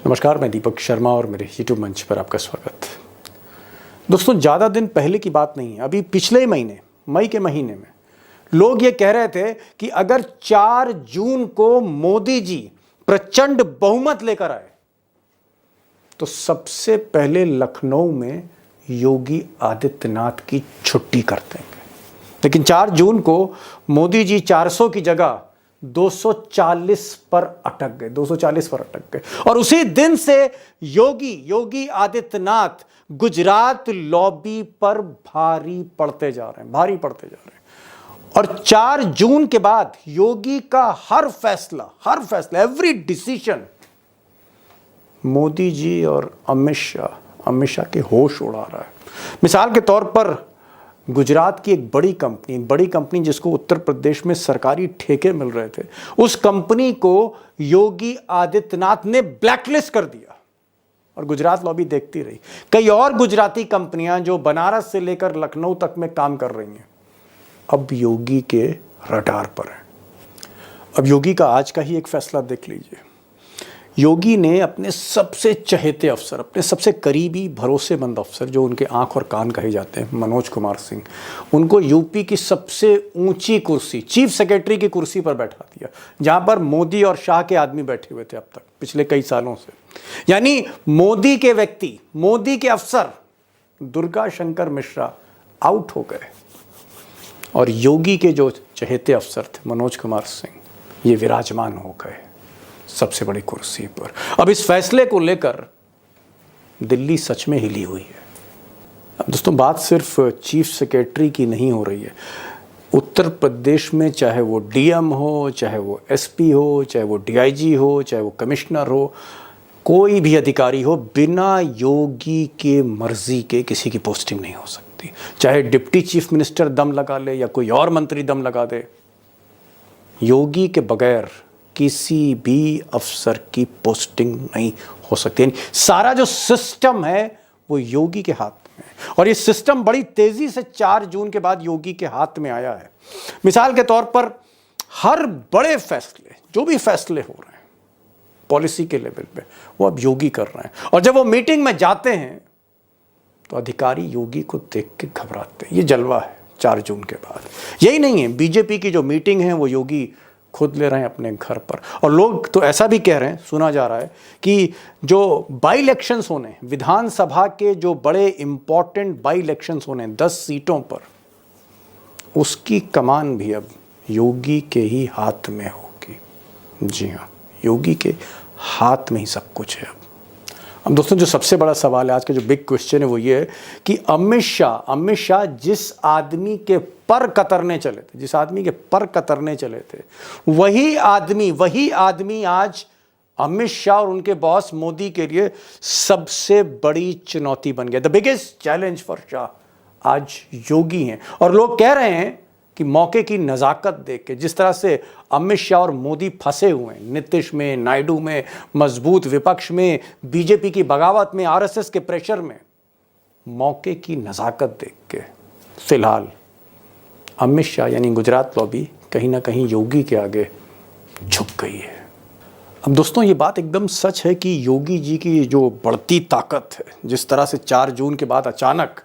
नमस्कार, मैं दीपक शर्मा और मेरे यूट्यूब मंच पर आपका स्वागत। दोस्तों, ज़्यादा दिन पहले की बात नहीं है, अभी पिछले महीने मई के महीने में लोग ये कह रहे थे कि अगर 4 जून को मोदी जी प्रचंड बहुमत लेकर आए तो सबसे पहले लखनऊ में योगी आदित्यनाथ की छुट्टी कर देंगे। लेकिन 4 जून को मोदी जी 400 की जगह 240 पर अटक गए और उसी दिन से योगी आदित्यनाथ गुजरात लॉबी पर भारी पड़ते जा रहे हैं। और 4 जून के बाद योगी का हर फैसला एवरी डिसीजन मोदी जी और अमित शाह के होश उड़ा रहा है। मिसाल के तौर पर गुजरात की एक बड़ी कंपनी जिसको उत्तर प्रदेश में सरकारी ठेके मिल रहे थे, उस कंपनी को योगी आदित्यनाथ ने ब्लैकलिस्ट कर दिया और गुजरात लॉबी देखती रही। कई और गुजराती कंपनियां जो बनारस से लेकर लखनऊ तक में काम कर रही हैं अब योगी के रडार पर है। अब योगी का आज का ही एक फैसला देख लीजिए। योगी ने अपने सबसे चहेते अफसर, अपने सबसे करीबी भरोसेमंद अफसर जो उनके आंख और कान कहे जाते हैं, मनोज कुमार सिंह, उनको यूपी की सबसे ऊंची कुर्सी, चीफ सेक्रेटरी की कुर्सी पर बैठा दिया, जहां पर मोदी और शाह के आदमी बैठे हुए थे अब तक पिछले कई सालों से। यानी मोदी के व्यक्ति, मोदी के अफसर दुर्गा शंकर मिश्रा आउट हो गए और योगी के जो चहेते अफसर थे मनोज कुमार सिंह, ये विराजमान हो गए सबसे बड़ी कुर्सी पर। अब इस फैसले को लेकर दिल्ली सच में हिली हुई है। अब दोस्तों, बात सिर्फ चीफ सेक्रेटरी की नहीं हो रही है। उत्तर प्रदेश में चाहे वो डीएम हो, चाहे वो एसपी हो, चाहे वो डीआईजी हो, चाहे वो कमिश्नर हो, कोई भी अधिकारी हो, बिना योगी के मर्जी के किसी की पोस्टिंग नहीं हो सकती। चाहे डिप्टी चीफ मिनिस्टर दम लगा ले या कोई और मंत्री दम लगा दे, योगी के बगैर किसी भी अफसर की पोस्टिंग नहीं हो सकती। सारा जो सिस्टम है वो योगी के हाथ में है और ये सिस्टम बड़ी तेजी से 4 जून के बाद योगी के हाथ में आया है। मिसाल के तौर पर हर बड़े फैसले, जो भी फैसले हो रहे हैं पॉलिसी के लेवल पे, वो अब योगी कर रहे हैं। और जब वो मीटिंग में जाते हैं तो अधिकारी योगी को देख के घबराते हैं। ये जलवा है 4 जून के बाद। यही नहीं है, बीजेपी की जो मीटिंग है वो योगी खुद ले रहे हैं अपने घर पर। और लोग तो ऐसा भी कह रहे हैं, सुना जा रहा है कि जो बाई इलेक्शंस होने, विधानसभा के जो बड़े इंपॉर्टेंट बाई इलेक्शंस होने 10 सीटों पर, उसकी कमान भी अब योगी के ही हाथ में होगी। जी हाँ, योगी के हाथ में ही सब कुछ है। अब दोस्तों, जो सबसे बड़ा सवाल है, आज का जो बिग क्वेश्चन है वो ये है कि अमित शाह जिस आदमी के पर कतरने चले थे, वही आदमी आज अमित शाह और उनके बॉस मोदी के लिए सबसे बड़ी चुनौती बन गया। The biggest challenge for Shah आज योगी हैं। और लोग कह रहे हैं कि मौके की नज़ाकत देख के, जिस तरह से अमित शाह और मोदी फंसे हुए हैं, नीतीश में, नायडू में, मजबूत विपक्ष में, बीजेपी की बगावत में, आरएसएस के प्रेशर में, मौके की नज़ाकत देख के फिलहाल अमित शाह यानी गुजरात लॉबी कहीं ना कहीं योगी के आगे झुक गई है। अब दोस्तों, ये बात एकदम सच है कि योगी जी की जो बढ़ती ताकत है, जिस तरह से 4 जून के बाद अचानक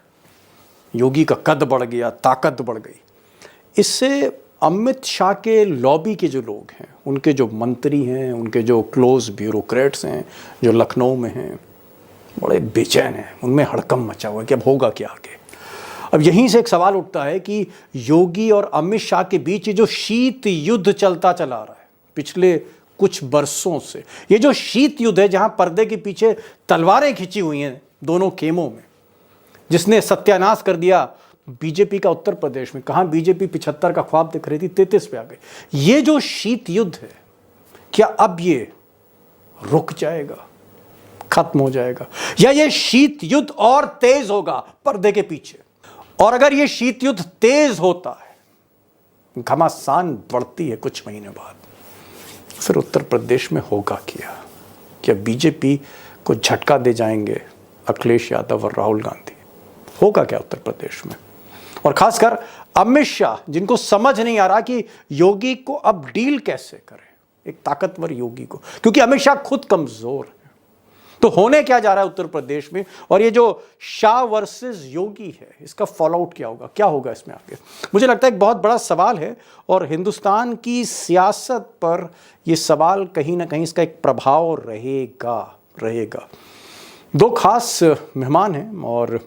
योगी का कद बढ़ गया, ताकत बढ़ गई, इससे अमित शाह के लॉबी के जो लोग हैं, उनके जो मंत्री हैं, उनके जो क्लोज ब्यूरोक्रेट्स हैं जो लखनऊ में हैं, बड़े बेचैन हैं, उनमें हड़कंप मचा हुआ है कि अब होगा क्या आगे। अब यहीं से एक सवाल उठता है कि योगी और अमित शाह के बीच ये जो शीत युद्ध चलता चला रहा है पिछले कुछ बरसों से, ये जो शीत युद्ध है जहां पर्दे के पीछे तलवारें खिंची हुई हैं दोनों खेमों में, जिसने सत्यानाश कर दिया बीजेपी का उत्तर प्रदेश में। कहां बीजेपी 75 का ख्वाब दिख रही थी, 33 पे आ गई। ये जो शीत युद्ध है, क्या अब ये रुक जाएगा, खत्म हो जाएगा, या ये शीत युद्ध और तेज होगा पर्दे के पीछे? और अगर ये शीत युद्ध तेज होता है, घमासान बढ़ती है कुछ महीने बाद, फिर उत्तर प्रदेश में होगा क्या बीजेपी को झटका दे जाएंगे अखिलेश यादव और राहुल गांधी? होगा क्या उत्तर प्रदेश में? और खासकर अमित शाह, जिनको समझ नहीं आ रहा कि योगी को अब डील कैसे करें, एक ताकतवर योगी को, क्योंकि अमित शाह खुद कमजोर है। तो होने क्या जा रहा है उत्तर प्रदेश में, और ये जो शाह वर्सेस योगी है, इसका फॉलोआउट क्या होगा, क्या होगा इसमें आगे, मुझे लगता है एक बहुत बड़ा सवाल है। और हिंदुस्तान की सियासत पर ये सवाल कहीं ना कहीं इसका एक प्रभाव रहेगा। दो खास मेहमान हैं, और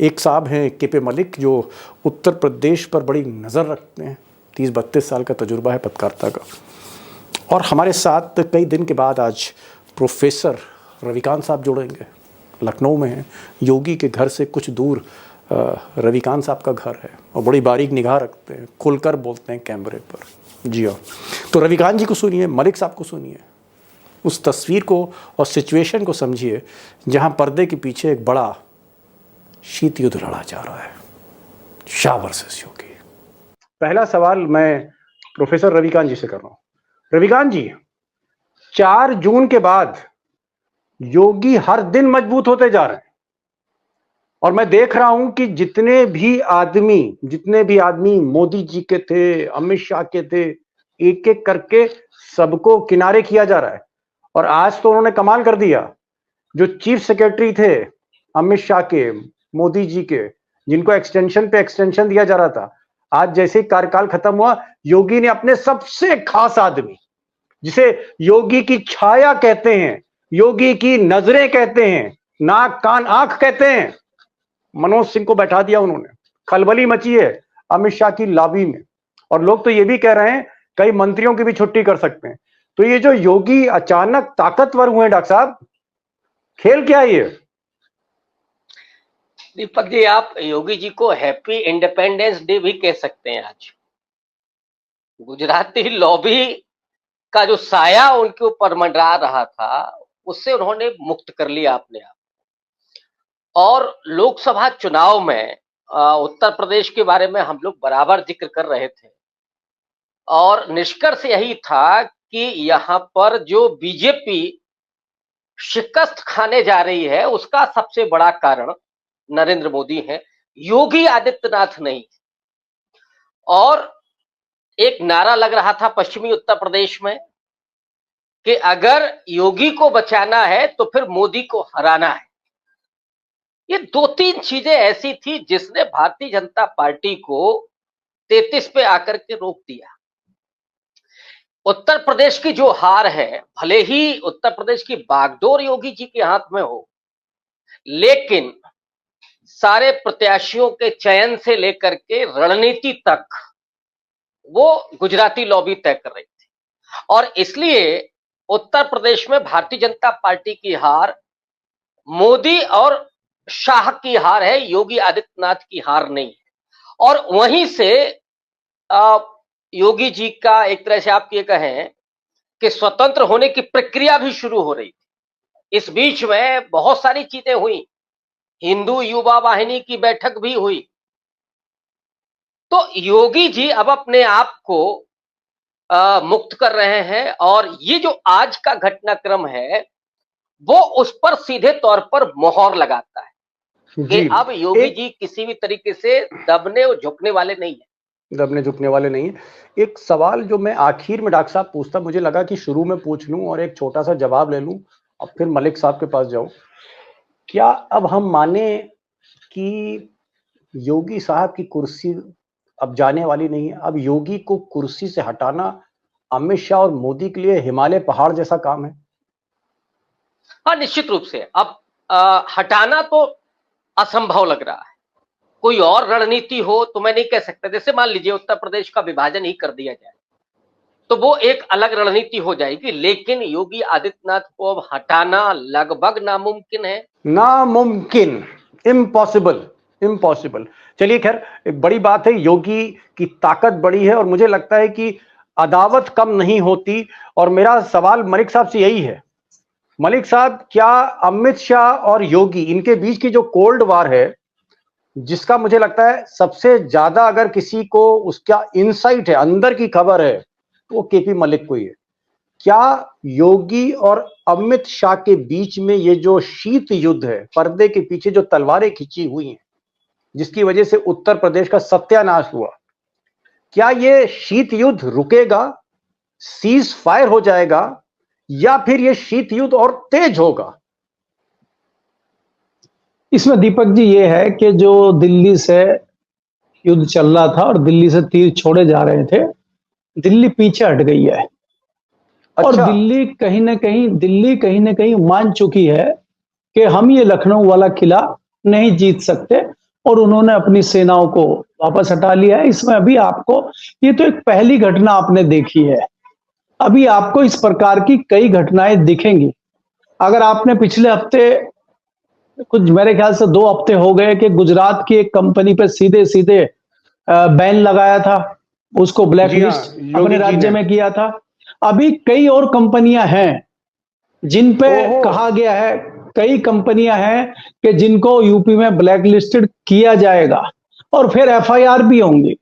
एक साहब हैं केपी मलिक, जो उत्तर प्रदेश पर बड़ी नज़र रखते हैं, 30-32 साल का तजुर्बा है पत्रकारिता का। और हमारे साथ कई दिन के बाद आज प्रोफेसर रविकांत साहब जुड़ेंगे, लखनऊ में हैं, योगी के घर से कुछ दूर रविकांत साहब का घर है, और बड़ी बारीक निगाह रखते हैं, खुलकर बोलते हैं कैमरे पर। जी हाँ, तो रविकांत जी को सुनिए, मलिक साहब को सुनिए, उस तस्वीर को और सिचुएशन को समझिए जहां पर्दे के पीछे एक बड़ा शीत युद्ध लड़ा जा रहा है, शाह वर्सेस योगी। पहला सवाल मैं प्रोफेसर रविकांत जी से कर रहा हूं। रविकांत जी, 4 जून के बाद योगी हर दिन मजबूत होते जा रहे हैं, और मैं देख रहा हूं कि जितने भी आदमी मोदी जी के थे, अमित शाह के थे, एक एक करके सबको किनारे किया जा रहा है। और आज तो उन्होंने कमाल कर दिया, जो चीफ सेक्रेटरी थे अमित शाह के, मोदी जी के, जिनको एक्सटेंशन पे एक्सटेंशन दिया जा रहा था, आज जैसे ही कार्यकाल खत्म हुआ, योगी ने अपने सबसे खास आदमी, जिसे योगी की छाया कहते हैं, योगी की नजरें कहते हैं, नाक कान आंख कहते हैं, मनोज सिंह को बैठा दिया उन्होंने। खलबली मची है अमित शाह की लॉबी में, और लोग तो ये भी कह रहे हैं कई मंत्रियों की भी छुट्टी कर सकते हैं। तो ये जो योगी अचानक ताकतवर हुए, डॉक्टर साहब, खेल क्या है ये? दीपक जी, आप योगी जी को हैप्पी इंडिपेंडेंस डे भी कह सकते हैं। आज गुजराती लॉबी का जो साया उनके ऊपर मंडरा रहा था, उससे उन्होंने मुक्त कर लिया अपने आप। और लोकसभा चुनाव में उत्तर प्रदेश के बारे में हम लोग बराबर जिक्र कर रहे थे, और निष्कर्ष यही था कि यहाँ पर जो बीजेपी शिकस्त खाने जा रही है, उसका सबसे बड़ा कारण नरेंद्र मोदी है, योगी आदित्यनाथ नहीं। और एक नारा लग रहा था पश्चिमी उत्तर प्रदेश में कि अगर योगी को बचाना है तो फिर मोदी को हराना है। ये 2-3 चीजें ऐसी थी जिसने भारतीय जनता पार्टी को 33 पे आकर के रोक दिया। उत्तर प्रदेश की जो हार है, भले ही उत्तर प्रदेश की बागडोर योगी जी के हाथ में हो, लेकिन सारे प्रत्याशियों के चयन से लेकर के रणनीति तक वो गुजराती लॉबी तय कर रही थी। और इसलिए उत्तर प्रदेश में भारतीय जनता पार्टी की हार मोदी और शाह की हार है, योगी आदित्यनाथ की हार नहीं है। और वहीं से योगी जी का एक तरह से आप ये कहें कि स्वतंत्र होने की प्रक्रिया भी शुरू हो रही थी। इस बीच में बहुत सारी चीजें हुई, हिंदू युवा वाहिनी की बैठक भी हुई। तो योगी जी अब अपने आप को मुक्त कर रहे हैं, और ये जो आज का घटनाक्रम है वो उस पर सीधे तौर पर मोहर लगाता है कि अब योगी जी किसी भी तरीके से दबने और झुकने वाले नहीं है। एक सवाल जो मैं आखिर में डॉक्टर साहब पूछता, मुझे लगा कि शुरू में पूछ लूं और एक छोटा सा जवाब ले लूं, अब फिर मलिक साहब के पास जाऊं। क्या अब हम माने कि योगी साहब की कुर्सी अब जाने वाली नहीं है? अब योगी को कुर्सी से हटाना अमित शाह और मोदी के लिए हिमालय पहाड़ जैसा काम है। हाँ, निश्चित रूप से अब हटाना तो असंभव लग रहा है। कोई और रणनीति हो तो मैं नहीं कह सकता। जैसे मान लीजिए उत्तर प्रदेश का विभाजन ही कर दिया जाए तो वो एक अलग रणनीति हो जाएगी, लेकिन योगी आदित्यनाथ को अब हटाना लगभग नामुमकिन, इम्पॉसिबल। चलिए खैर, एक बड़ी बात है, योगी की ताकत बड़ी है, और मुझे लगता है कि अदावत कम नहीं होती। और मेरा सवाल मलिक साहब से यही है, मलिक साहब, क्या अमित शाह और योगी, इनके बीच की जो कोल्ड वार है, जिसका मुझे लगता है सबसे ज्यादा अगर किसी को उसका इनसाइट है, अंदर की खबर है, तो वो केपी मलिक को ही है। क्या योगी और अमित शाह के बीच में ये जो शीत युद्ध है, पर्दे के पीछे जो तलवारें खींची हुई हैं, जिसकी वजह से उत्तर प्रदेश का सत्यानाश हुआ, क्या ये शीत युद्ध रुकेगा, सीज फायर हो जाएगा, या फिर ये शीत युद्ध और तेज होगा? इसमें दीपक जी ये है कि जो दिल्ली से युद्ध चल रहा था और दिल्ली से तीर छोड़े जा रहे थे, दिल्ली पीछे हट गई है। और अच्छा। दिल्ली कहीं न कहीं मान चुकी है कि हम ये लखनऊ वाला किला नहीं जीत सकते, और उन्होंने अपनी सेनाओं को वापस हटा लिया है। इसमें अभी आपको, ये तो एक पहली घटना आपने देखी है, अभी आपको इस प्रकार की कई घटनाएं दिखेंगी। अगर आपने पिछले हफ्ते, कुछ मेरे ख्याल से 2 हफ्ते हो गए, कि गुजरात की एक कंपनी पे सीधे-सीधे बैन लगाया था, उसको ब्लैक जी हाँ, लिस्ट योगी अपने जी राज्य ने। में किया था। अभी कई और कंपनियां हैं जिन पे ओहो। कहा गया है, कई कंपनियां हैं कि जिनको यूपी में ब्लैक लिस्टेड किया जाएगा और फिर एफआईआर भी होंगी।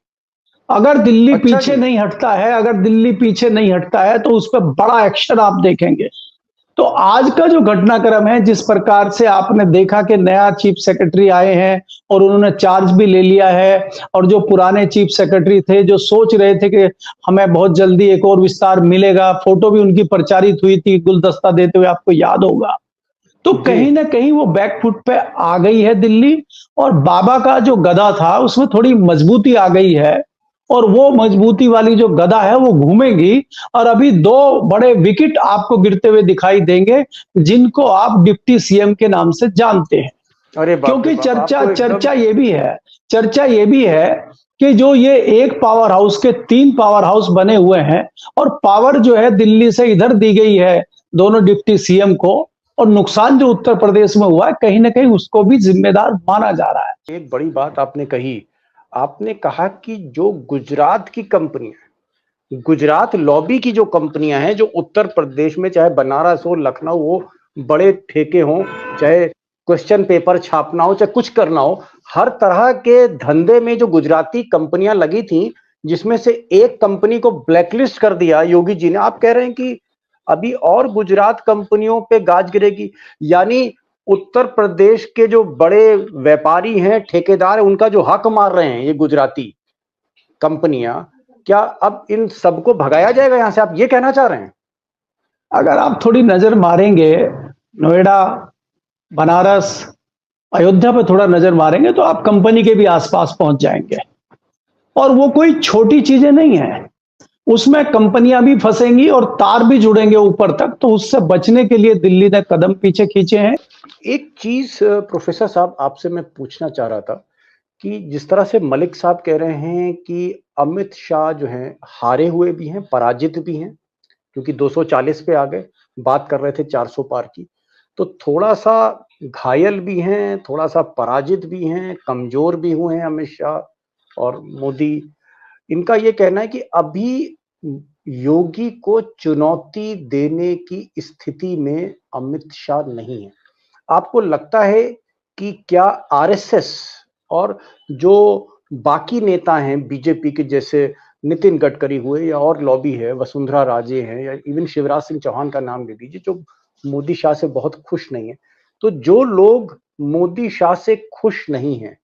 अगर दिल्ली अच्छा पीछे जी। नहीं हटता है, तो उस पर बड़ा एक्शन आप देखेंगे। तो आज का जो घटनाक्रम है, जिस प्रकार से आपने देखा कि नया चीफ सेक्रेटरी आए हैं और उन्होंने चार्ज भी ले लिया है, और जो पुराने चीफ सेक्रेटरी थे जो सोच रहे थे कि हमें बहुत जल्दी एक और विस्तार मिलेगा, फोटो भी उनकी प्रचारित हुई थी गुलदस्ता देते हुए, आपको याद होगा। तो जी। कहीं ना कहीं वो बैकफुट पे आ गई है दिल्ली, और बाबा का जो गदा था उसमें थोड़ी मजबूती आ गई है, और वो मजबूती वाली जो गदा है वो घूमेगी। और अभी 2 बड़े विकेट आपको गिरते हुए दिखाई देंगे, जिनको आप डिप्टी सीएम के नाम से जानते हैं। अरे बाप रे क्योंकि बाप, आप तो एकदम। चर्चा ये भी है कि जो ये एक पावर हाउस के 3 पावर हाउस बने हुए हैं, और पावर जो है दिल्ली से इधर दी गई है दोनों डिप्टी सीएम को, और नुकसान जो उत्तर प्रदेश में हुआ है कहीं ना कहीं उसको भी जिम्मेदार माना जा रहा है। एक बड़ी बात आपने कही। आपने कहा कि जो गुजरात की कंपनियां, गुजरात लॉबी की जो कंपनियां हैं, जो उत्तर प्रदेश में चाहे बनारस हो, लखनऊ हो, बड़े ठेके हों, चाहे क्वेश्चन पेपर छापना हो, चाहे कुछ करना हो, हर तरह के धंधे में जो गुजराती कंपनियां लगी थी, जिसमें से एक कंपनी को ब्लैकलिस्ट कर दिया योगी जी ने। आप कह रहे हैं कि अभी और गुजरात कंपनियों पे गाज गिरेगी, यानी उत्तर प्रदेश के जो बड़े व्यापारी हैं, ठेकेदार हैं, उनका जो हक मार रहे हैं ये गुजराती कंपनियां, क्या अब इन सबको भगाया जाएगा यहां से, आप ये कहना चाह रहे हैं? अगर आप थोड़ी नजर मारेंगे, नोएडा, बनारस, अयोध्या पे थोड़ा नजर मारेंगे, तो आप कंपनी के भी आसपास पहुंच जाएंगे। और वो कोई छोटी चीजें नहीं है, उसमें कंपनियां भी फंसेंगी और तार भी जुड़ेंगे ऊपर तक, तो उससे बचने के लिए दिल्ली ने कदम पीछे खींचे हैं। एक चीज प्रोफेसर साहब आपसे मैं पूछना चाह रहा था कि जिस तरह से मलिक साहब कह रहे हैं कि अमित शाह जो हैं हारे हुए भी हैं, पराजित भी हैं, क्योंकि 240 पे आ गए, बात कर रहे थे 400 पार की, तो थोड़ा सा घायल भी हैं, थोड़ा सा पराजित भी हैं, कमजोर भी हुए हैं अमित शाह और मोदी। इनका ये कहना है कि अभी योगी को चुनौती देने की स्थिति में अमित शाह नहीं है। आपको लगता है कि क्या आरएसएस और जो बाकी नेता हैं बीजेपी के, जैसे नितिन गडकरी हुए या और लॉबी है, वसुंधरा राजे हैं, या इवन शिवराज सिंह चौहान का नाम ले लीजिए, जो मोदी शाह से बहुत खुश नहीं है, तो जो लोग मोदी शाह से खुश नहीं हैं,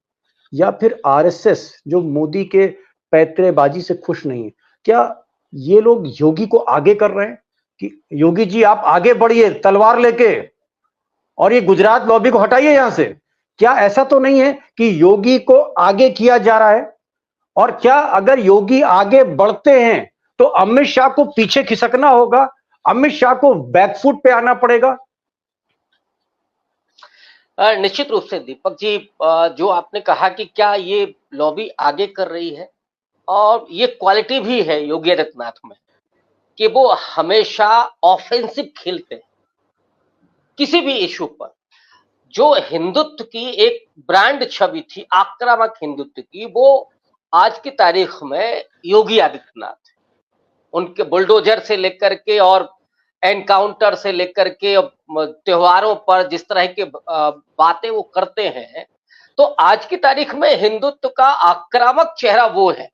या फिर आरएसएस जो मोदी के पैतरेबाजी से खुश नहीं है, क्या ये लोग योगी को आगे कर रहे हैं कि योगी जी आप आगे बढ़िए तलवार लेके और ये गुजरात लॉबी को हटाइए यहां से? क्या ऐसा तो नहीं है कि योगी को आगे किया जा रहा है? और क्या अगर योगी आगे बढ़ते हैं तो अमित शाह को पीछे खिसकना होगा, अमित शाह को बैकफुट पे आना पड़ेगा? निश्चित रूप से दीपक जी, जो आपने कहा कि क्या ये लॉबी आगे कर रही है, और ये क्वालिटी भी है योगी आदित्यनाथ में कि वो हमेशा ऑफेंसिव खेलते हैं किसी भी इशू पर। जो हिंदुत्व की एक ब्रांड छवि थी, आक्रामक हिंदुत्व की, वो आज की तारीख में योगी आदित्यनाथ, उनके बुलडोजर से लेकर के और एनकाउंटर से लेकर के त्योहारों पर जिस तरह के बातें वो करते हैं, तो आज की तारीख में हिंदुत्व का आक्रामक चेहरा वो है।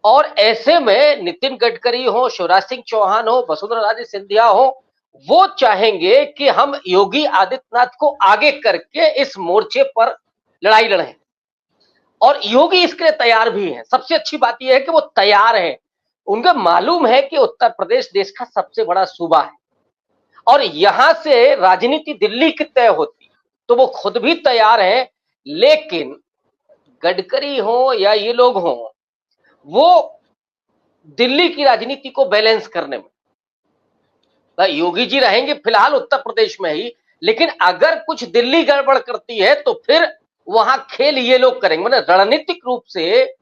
और ऐसे में नितिन गडकरी हो, शिवराज सिंह चौहान हो, वसुंधरा राजे सिंधिया हो, वो चाहेंगे कि हम योगी आदित्यनाथ को आगे करके इस मोर्चे पर लड़ाई लड़ें, और योगी इसके लिए तैयार भी हैं। सबसे अच्छी बात यह है कि वो तैयार हैं। उनको मालूम है कि उत्तर प्रदेश देश का सबसे बड़ा सूबा है, और यहां से राजनीति दिल्ली की तय होती है। तो वो खुद भी तैयार हैं, लेकिन गडकरी हो या ये लोग हों, वो दिल्ली की राजनीति को बैलेंस करने में, योगी जी रहेंगे फिलहाल उत्तर प्रदेश में ही, लेकिन अगर कुछ दिल्ली गड़बड़ करती है तो फिर वहां खेल ये लोग करेंगे। मतलब रणनीतिक रूप से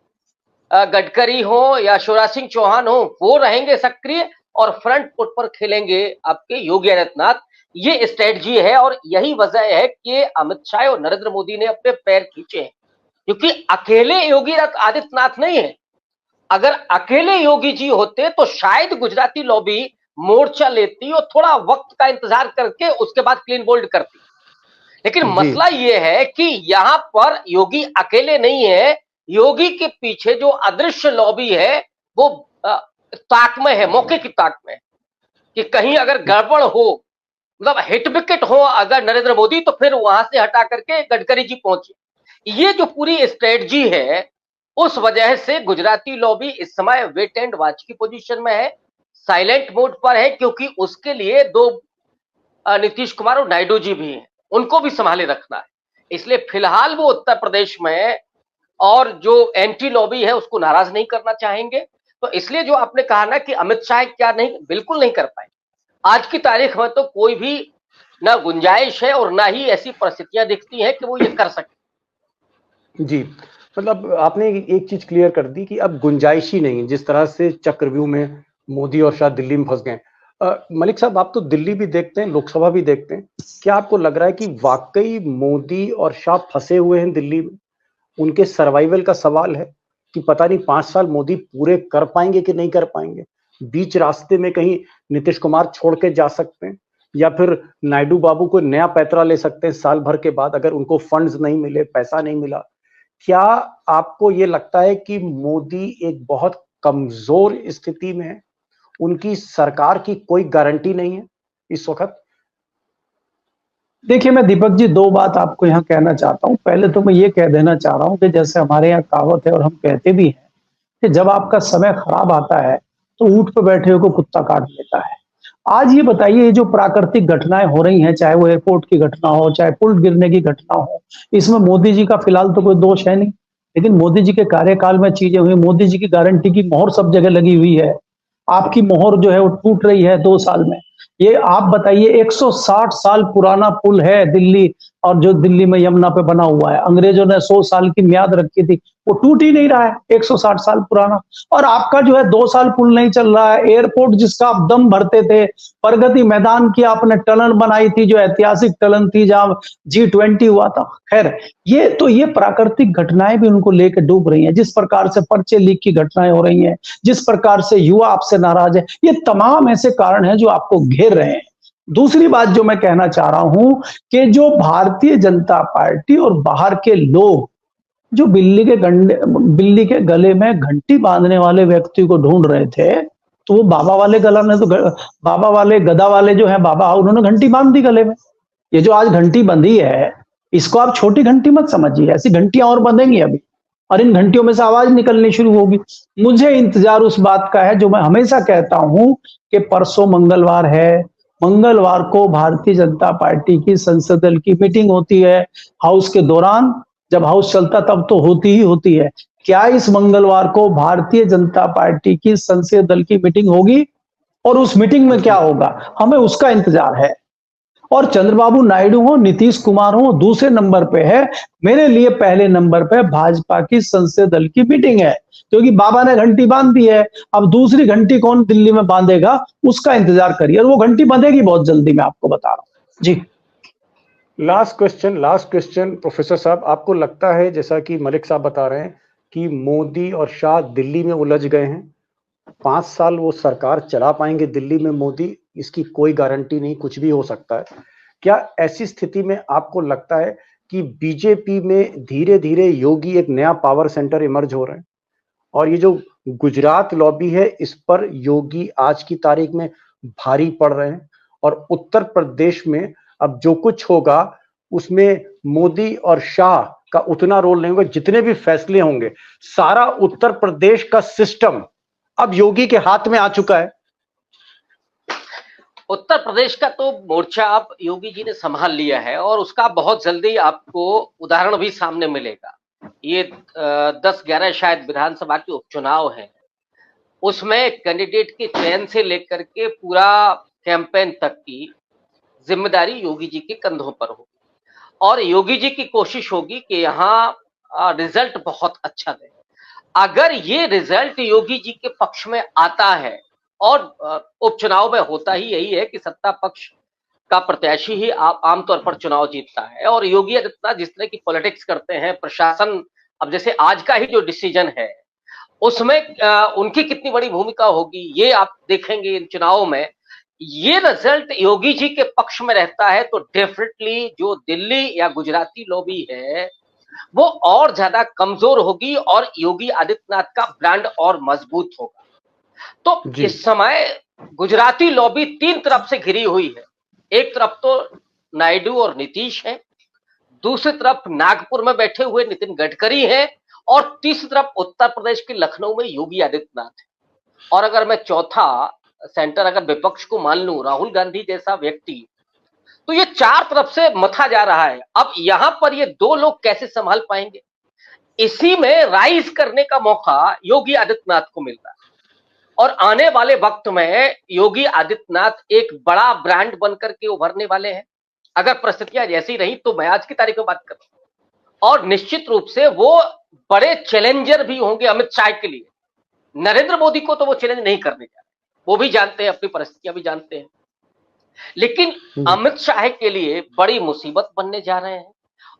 गडकरी हो या शिवराज सिंह चौहान हो, वो रहेंगे सक्रिय और फ्रंट फुट पर खेलेंगे आपके योगी आदित्यनाथ। ये स्ट्रेटजी है और यही वजह है कि अमित शाह और नरेंद्र मोदी ने अपने पैर खींचे हैं, क्योंकि अकेले योगी आदित्यनाथ नहीं है। अगर अकेले योगी जी होते तो शायद गुजराती लॉबी मोर्चा लेती और थोड़ा वक्त का इंतजार करके उसके बाद क्लीन बोल्ड करती। लेकिन मसला यह है कि यहां पर योगी अकेले नहीं है, योगी के पीछे जो अदृश्य लॉबी है वो ताक में है, मौके की ताक में, कि कहीं अगर गड़बड़ हो, मतलब हिट विकेट हो अगर नरेंद्र मोदी, तो फिर वहां से हटा करके गडकरी जी पहुंचे। ये जो पूरी स्ट्रेटजी है, उस वजह से गुजराती लॉबी इस समय वेट एंड वॉच की पोजीशन में है, साइलेंट मोड पर है, क्योंकि उसके लिए दो नीतीश कुमार और नायडू जी भी हैं, उनको भी संभाले रखना है। इसलिए फिलहाल वो उत्तर प्रदेश में और जो एंटी लॉबी है उसको नाराज नहीं करना चाहेंगे। तो इसलिए जो आपने कहा ना कि अमित शाह क्या नहीं, बिल्कुल नहीं कर पाए। आज की तारीख में तो कोई भी ना गुंजाइश है और ना ही ऐसी परिस्थितियां दिखती हैं कि वो ये कर सके। जी, मतलब आपने एक चीज क्लियर कर दी कि अब गुंजाइश ही नहीं, जिस तरह से चक्रव्यूह में मोदी और शाह दिल्ली में फंस गए। मलिक साहब, आप तो दिल्ली भी देखते हैं, लोकसभा भी देखते हैं, क्या आपको लग रहा है कि वाकई मोदी और शाह फंसे हुए हैं दिल्ली में? उनके सर्वाइवल का सवाल है कि पता नहीं 5 साल मोदी पूरे कर पाएंगे कि नहीं कर पाएंगे। बीच रास्ते में कहीं नीतीश कुमार छोड़ के जा सकते हैं, या फिर नायडू बाबू को नया पैतरा ले सकते हैं साल भर के बाद, अगर उनको फंड्स नहीं मिले, पैसा नहीं मिला। क्या आपको ये लगता है कि मोदी एक बहुत कमजोर स्थिति में है, उनकी सरकार की कोई गारंटी नहीं है इस वक्त? देखिए, मैं दीपक जी 2 बात आपको यहाँ कहना चाहता हूँ। पहले तो मैं ये कह देना चाह रहा हूँ कि जैसे हमारे यहाँ कहावत है और हम कहते भी हैं कि जब आपका समय खराब आता है तो ऊंट पे बैठे हुए को कुत्ता काट लेता है। आज ये बताइए, ये जो प्राकृतिक घटनाएं हो रही हैं, चाहे वो एयरपोर्ट की घटना हो, चाहे पुल गिरने की घटना हो, इसमें मोदी जी का फिलहाल तो कोई दोष है नहीं, लेकिन मोदी जी के कार्यकाल में चीजें हुई। मोदी जी की गारंटी की मोहर सब जगह लगी हुई है, आपकी मोहर जो है वो टूट रही है 2 साल में। ये आप बताइए, 160 साल पुराना पुल है दिल्ली, और जो दिल्ली में यमुना पे बना हुआ है, अंग्रेजों ने 100 साल की म्याद रखी थी, वो टूट ही नहीं रहा है, 160 साल पुराना। और आपका जो है 2 साल पुल नहीं चल रहा है। एयरपोर्ट जिसका आप दम भरते थे, प्रगति मैदान की आपने टनल बनाई थी, जो ऐतिहासिक टनल थी जहां G20 हुआ था। खैर, ये प्राकृतिक घटनाएं भी उनको लेकर डूब रही हैं। जिस प्रकार से पर्चे लीक की घटनाएं हो रही हैं, जिस प्रकार से युवा आपसे नाराज है, ये तमाम ऐसे कारण हैं जो आपको घेर रहे हैं। दूसरी बात जो मैं कहना चाह रहा हूं कि जो भारतीय जनता पार्टी और बाहर के लोग जो बिल्ली के गले में घंटी बांधने वाले व्यक्ति को ढूंढ रहे थे, तो वो बाबा वाले गदा वाले जो है बाबा, उन्होंने घंटी बांध दी गले में। ये जो आज घंटी बंधी है, इसको आप छोटी घंटी मत समझिए, ऐसी घंटियां और बंधेंगी अभी, और इन घंटियों में से आवाज निकलनी शुरू होगी। मुझे इंतजार उस बात का है जो मैं हमेशा कहता हूं कि परसों मंगलवार है, मंगलवार को भारतीय जनता पार्टी की संसद दल की मीटिंग होती है हाउस के दौरान। जब हाउस चलता तब तो होती ही होती है। क्या इस मंगलवार को भारतीय जनता पार्टी की संसदीय दल की मीटिंग होगी, और उस मीटिंग में क्या होगा, हमें उसका इंतजार है। और चंद्रबाबू नायडू हो, नीतीश कुमार हो, दूसरे नंबर पे है। मेरे लिए पहले नंबर पे भाजपा की संसदीय दल की मीटिंग है, क्योंकि बाबा ने घंटी बांध दी है। अब दूसरी घंटी कौन दिल्ली में बांधेगा, उसका इंतजार करिए, और वो घंटी बंधेगी बहुत जल्दी, मैं आपको बता रहा हूं जी। लास्ट क्वेश्चन प्रोफेसर साहब, आपको लगता है, जैसा कि मलिक साहब बता रहे हैं, कि मोदी और शाह दिल्ली में उलझ गए हैं, 5 साल वो सरकार चला पाएंगे दिल्ली में मोदी? इसकी कोई गारंटी नहीं, कुछ भी हो सकता है। क्या ऐसी स्थिति में आपको लगता है कि बीजेपी में धीरे धीरे योगी एक नया पावर सेंटर इमर्ज हो रहे हैं, और ये जो गुजरात लॉबी है, इस पर योगी आज की तारीख में भारी पड़ रहे हैं, और उत्तर प्रदेश में अब जो कुछ होगा उसमें मोदी और शाह का उतना रोल नहीं होगा, जितने भी फैसले होंगे सारा उत्तर प्रदेश का सिस्टम अब योगी के हाथ में आ चुका है? उत्तर प्रदेश का तो मोर्चा अब योगी जी ने संभाल लिया है और उसका बहुत जल्दी आपको उदाहरण भी सामने मिलेगा। ये 10-11 शायद विधानसभा के उपचुनाव हैं, उसमें कैंडिडेट के चयन से लेकर के पूरा कैंपेन तक की जिम्मेदारी योगी जी के कंधों पर होगी और योगी जी की कोशिश होगी कि यहाँ रिजल्ट बहुत अच्छा दे। अगर ये रिजल्ट योगी जी के पक्ष में आता है और उपचुनाव में होता ही यही है कि सत्ता पक्ष का प्रत्याशी ही आमतौर पर चुनाव जीतता है और योगी आदित्यनाथ जिस तरह की पॉलिटिक्स करते हैं, प्रशासन, अब जैसे आज का ही जो डिसीजन है उसमें उनकी कितनी बड़ी भूमिका होगी ये आप देखेंगे इन चुनावों में। ये रिजल्ट योगी जी के पक्ष में रहता है तो डेफिनेटली जो दिल्ली या गुजराती लॉबी है वो और ज्यादा कमजोर होगी और योगी आदित्यनाथ का ब्रांड और मजबूत होगा। तो इस समय गुजराती लॉबी 3 तरफ से घिरी हुई है। एक तरफ तो नायडू और नीतीश है, दूसरी तरफ नागपुर में बैठे हुए नितिन गडकरी है और तीसरी तरफ उत्तर प्रदेश के लखनऊ में योगी आदित्यनाथ है। और अगर मैं चौथा सेंटर अगर विपक्ष को मान लूं, राहुल गांधी जैसा व्यक्ति, तो ये 4 तरफ से मथा जा रहा है। अब यहां पर ये 2 लोग कैसे संभाल पाएंगे, इसी में राइज करने का मौका योगी आदित्यनाथ को मिल रहा है और आने वाले वक्त में योगी आदित्यनाथ एक बड़ा ब्रांड बनकर के उभरने वाले हैं। अगर परिस्थितियां जैसी रही तो मैं आज की तारीख में बात कर रहा हूं और निश्चित रूप से वो बड़े चैलेंजर भी होंगे अमित शाह के लिए। नरेंद्र मोदी को तो वो चैलेंज नहीं करने जा रहे, वो भी जानते हैं, अपनी परिस्थितियां भी जानते हैं, लेकिन अमित शाह के लिए बड़ी मुसीबत बनने जा रहे हैं।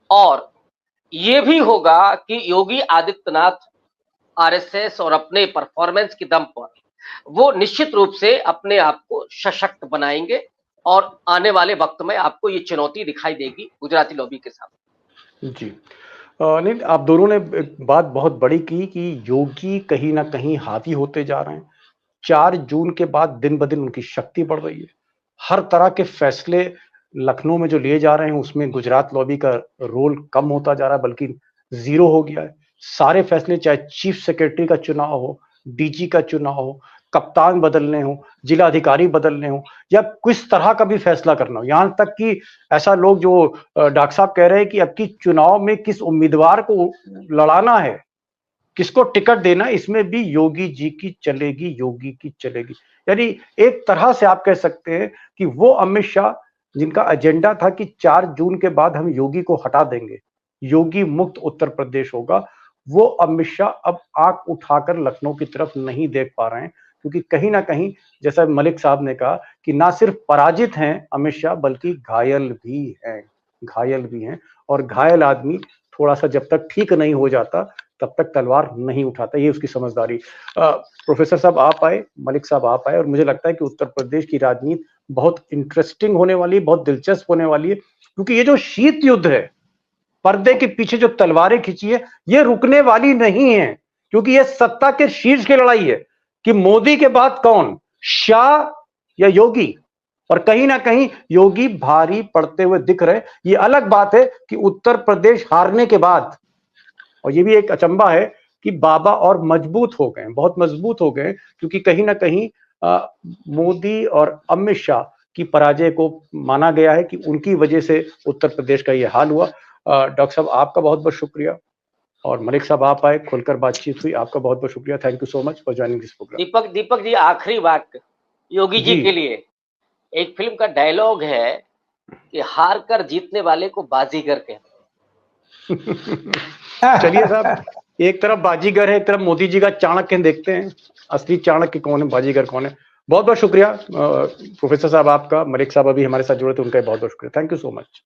और ये भी होगा कि योगी आदित्यनाथ आरएसएस और अपने परफॉर्मेंस के दम पर वो निश्चित रूप से अपने आप को सशक्त बनाएंगे और आने वाले वक्त में आपको ये चुनौती दिखाई देगी गुजराती लॉबी के सामने। जी नहीं, आप दोनों ने एक बात बहुत बड़ी की कि योगी कहीं ना कहीं हावी होते जा रहे हैं। 4 जून के बाद दिन ब दिन उनकी शक्ति बढ़ रही है। हर तरह के फैसले लखनऊ में जो लिए जा रहे हैं उसमें गुजरात लॉबी का रोल कम होता जा रहा है, बल्कि 0 हो गया है। सारे फैसले, चाहे चीफ सेक्रेटरी का चुनाव हो, डीजी का चुनाव हो, कप्तान बदलने हो, जिला अधिकारी बदलने हो या किस तरह का भी फैसला करना हो, यहाँ तक कि ऐसा लोग जो डॉक्टर साहब कह रहे हैं कि अब की चुनाव में किस उम्मीदवार को लड़ाना है, किसको टिकट देना, इसमें भी योगी जी की चलेगी, योगी की चलेगी। यानी एक तरह से आप कह सकते हैं कि वो अमित शाह जिनका एजेंडा था कि 4 जून के बाद हम योगी को हटा देंगे, योगी मुक्त उत्तर प्रदेश होगा, वो अमित शाह अब आंख उठाकर लखनऊ की तरफ नहीं देख पा रहे हैं, क्योंकि कहीं ना कहीं जैसा मलिक साहब ने कहा कि ना सिर्फ पराजित हैं अमित शाह बल्कि घायल भी हैं और घायल आदमी थोड़ा सा जब तक ठीक नहीं हो जाता तब तक तलवार नहीं उठाता, ये उसकी समझदारी। प्रोफेसर साहब आप आए, मलिक साहब आप आए, और मुझे लगता है कि उत्तर प्रदेश की राजनीति बहुत इंटरेस्टिंग होने वाली है, बहुत दिलचस्प होने वाली है, क्योंकि ये जो शीत युद्ध है, पर्दे के पीछे जो तलवारें खींची है, ये रुकने वाली नहीं है, क्योंकि ये सत्ता के शीर्ष की लड़ाई है कि मोदी के बाद कौन, शाह या योगी। और कहीं ना कहीं योगी भारी पड़ते हुए दिख रहे। ये अलग बात है कि उत्तर प्रदेश हारने के बाद, और ये भी एक अचंबा है कि बाबा और मजबूत हो गए, बहुत मजबूत हो गए, क्योंकि कहीं ना कहीं मोदी और अमित शाह की पराजय को माना गया है कि उनकी वजह से उत्तर प्रदेश का ये हाल हुआ। डॉक्टर साहब आपका बहुत बहुत शुक्रिया, और मलिक साहब आप आए, खुलकर बातचीत हुई, आपका बहुत बहुत शुक्रिया। Thank you so much for joining this programme. Deepak ji, आखिरी बात योगी जी के लिए, एक फिल्म का डायलॉग है कि हार कर जीतने वाले को बाजीगर कहते हैं। चलिए साहब, एक तरफ बाजीगर है, एक तरफ मोदी जी का चाणक्य, देखते हैं असली चाणक्य कौन है, बाजीगर कौन है। बहुत बहुत शुक्रिया प्रोफेसर साहब आपका, मलिक साहब अभी हमारे साथ जुड़े थे, उनका बहुत बहुत शुक्रिया। Thank you so much.